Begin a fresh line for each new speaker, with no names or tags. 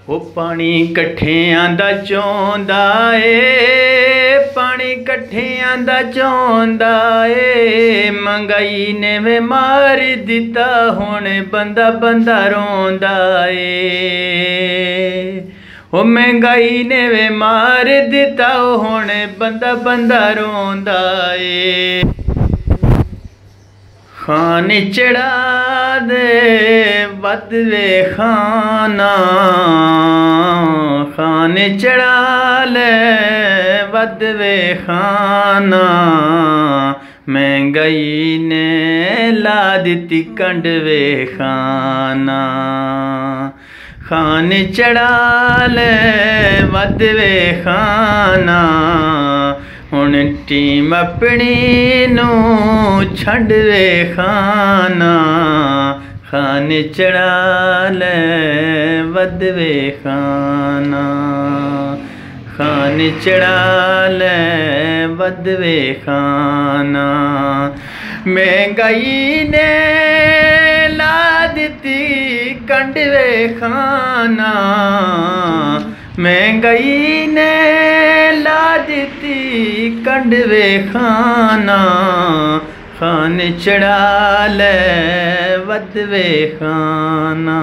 ओ पानी कट्ठियां दा चौंदा ए, पानी कट्ठियां दा चौंदा ए, महंगाई ने वे मार दिता हुण बंदा बंदा रोंदा ए। ओ महंगाई ने वे मार दिता हुण बंदा बंदा रोंदा ए। खान चढ़ा दे वद वे खाना, खान चढ़ा ले वद वे खाना, महंगाई ने ला दिती कंड वे खाना। खान चढ़ा ले वद वे खाना, हुण टीम अपनी नू छंड वे खाना। खान चढ़ा ले वद वे खाना, खान चढ़ा ले वद वे खाना, महंगाई ने ला दिती कंड वे खाना, महंगाई ने ला दिती कंड वे खाना। खान चढ़ा ले वद वे खाना।